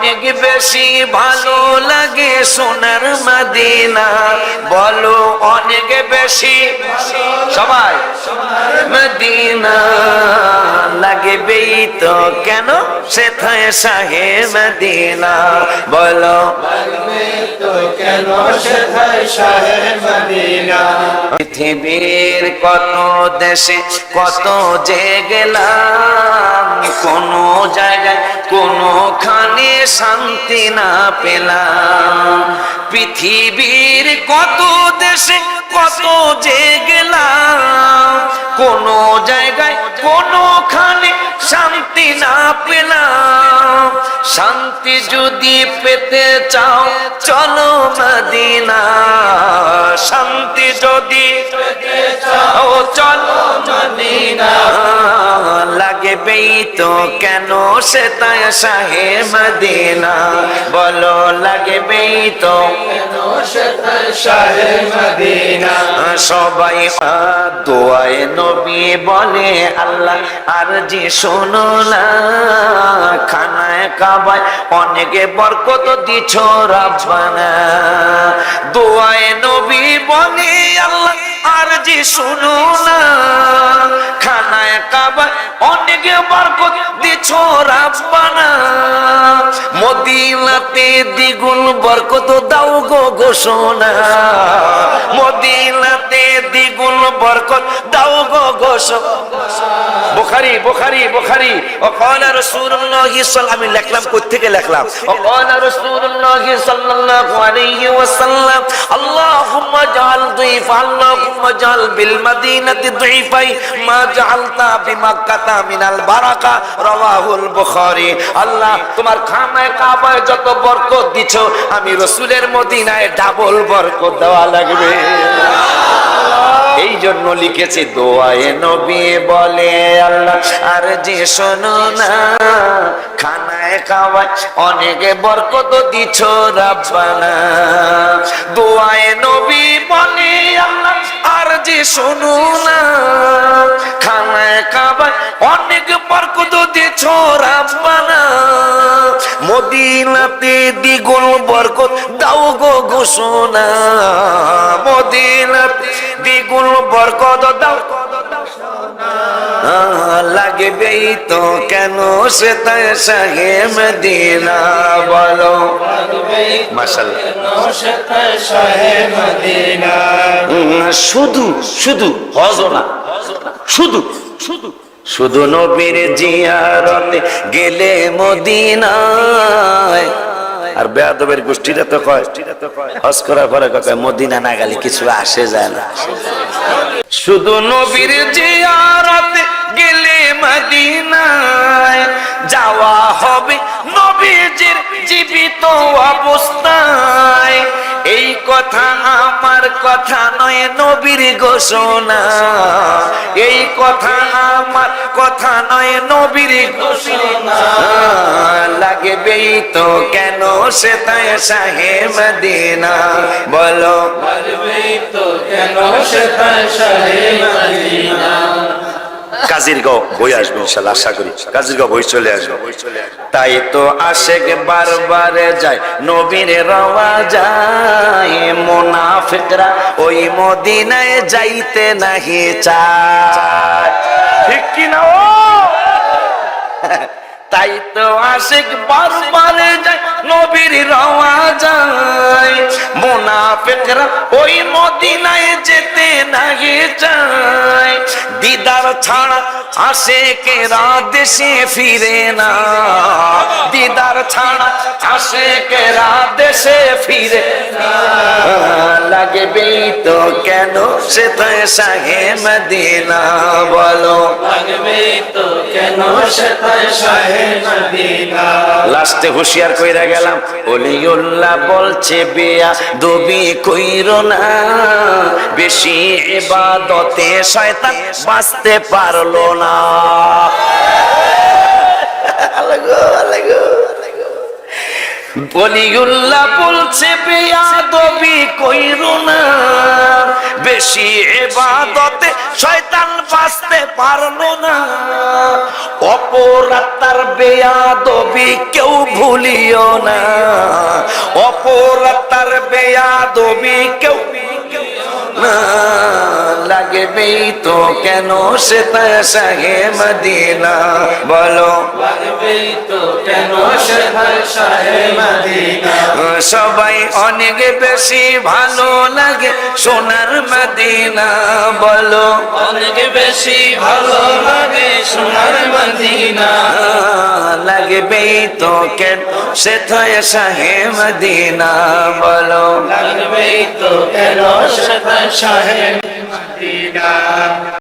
অনেক বেশি ভালো লাগে সোনার মদিনা, বলো অনেক বেশি সবাই মদিনা লাগবেই তো কেন সেথায় শাহে মদিনা, বলো তো কেন সেথায় শাহে মদিনা। পৃথিবীর কত দেশে কত যে গেলাম, কোন জায়গায় কোনখানে শান্তি না পেলাম। পৃথিবীর কত দেশে কত যে গেলাম, কোন জায়গায় কোনখানে শান্তি না পেলাম। শান্তি যদি পেতে চাও চলো মদিনা, শান্তি যদি পেতে চাও চলো মদিনা লাগবেই তো কেন সেথায় শাহে মদিনা, বলো লাগবেই তো কেন সেথায় শাহে মদিনা। সবাই দোয়ায়ে নবী বলে আল্লাহ আর জি শোনো না, খানায় কাবায় অনেকে বরকত দিছ রাব্বানা। দোয়ায়ে নবী বলে আল্লাহ আর জি শোনো না, খানায় কাবায় অনেকে বরকত দিছ রাব্বানা। মদিনাতে দ্বিগুণ বরকত দাও গো ঘোষণা, মদিনাতে দ্বিগুণ বরকত দাও গো ঘোষণা। বুখারী বুখারী বুখারী وقال رسول الله صلى আমি লিখলাম কই থেকে লিখলাম وقال رسول الله صلى الله عليه وسلم اللهم اجعل ضيف اللهم اجعل بالمدينه ضيفي ما جعلت بمكه من البركه رواه البخاري। আল্লাহ তোমার খানায় কাবায় যত বরকত দিছো আমি রাসূলের মদিনায় ডাবল বরকত দেওয়া লাগবে। এই জন্য লিখেছি দোয়ায়ে নবী বলে আল্লাহ আর যে শোনো না, খানায় খাওয়ায় অনেকে বরকত দিছ রাব্বানা। দোয়ায়ে নবী বলে আল্লাহ আর যে শোনো না, খানায় খাওয়ায় অনেক বরকত দিছ রাব্বানা। মদিনাতে দ্বিগুণ বরকত দাও গো ঘোষণা, মদিনাতে দ্বিগুণ বরকত দাও লাগবেই তো কেন সেথায় শাহে মদিনা, বলো মাশাআল্লাহ সেথায় শাহে মদিনা। শুধু শুধু হজ না, শুধু শুধু শুধু নবীর জিয়ারতে গেলে মদিনায়। আর বেয়াদবের গোষ্ঠীরা তো কয় হজ করার পরে কয় মদিনা না গেলে কিছু আসে যায় না। শুধু নবীর জিয়ারতে গেলে মদিনায় যাওয়া হবে নবীজির জীবিত অবস্থায়। এই কথা আমার কথা নয় নবীর ঘোষণা, এই কথা আমার কথা নয় নবীর ঘোষণা লাগবেই তো কেন সেথায় শাহে মদিনা, বলো লাগবেই তো কেন সেথায় শাহে মদিনা। কাজিরগাঁও বই আসবে ইনশাআল্লাহ, আশা করি কাজিরগাঁও বই চলে আসবে। তাই তো আশেক বারবারে যায় নবীর রওয়া যায়, মুনাফিকরা ওই মদিনায় যাইতে নাহি চায়, ঠিক কি না? তাই তো আশেক বারবারে যায় নবীর রওয়া যায়, মুনাফিকরা ওই মদিনায় যেতে নাহি চায়। দিদার ছাড়া আশেকেরা দেশে ফিরে না, দিদার ছাড়া আশেকেরা দেশে ফিরে না লাগবেই তো কেন সেথায় শাহে মদিনা, বলো লাগবেই তো কেন সেথায় শাহে মদিনা। লাস্টে হুঁশিয়ার কইরা গেলাম ওলিউল্লাহ বলছে বিয়া দবি কইরো না, বেশি ইবাদতে শয়তান বাঁচতে পারলো না। ওলিউল্লাহ বলছে বেয়াদবি কইরো না, বেশি ইবাদতে শয়তান বাঁচতে পারলো না। অপরাধ তার বেয়াদবি কেউ ভুলিও না, অপরাধ তার বেয়াদবি কেউ না। লাগবেই তো কেন সে তার শাহে মদিনা, বলো লাগবেই তো কেন সে তার শাহে মদিনা। সবাই অনেক বেশি ভালো লাগে সোনার মদিনা, বলো অনেক বেশি ভালো লাগে সোনার মদিনা। লাগবেই তো কেন সে তার শাহে মদিনা, বলো লাগবেই তো কেন সে তার শাহে মদিনা।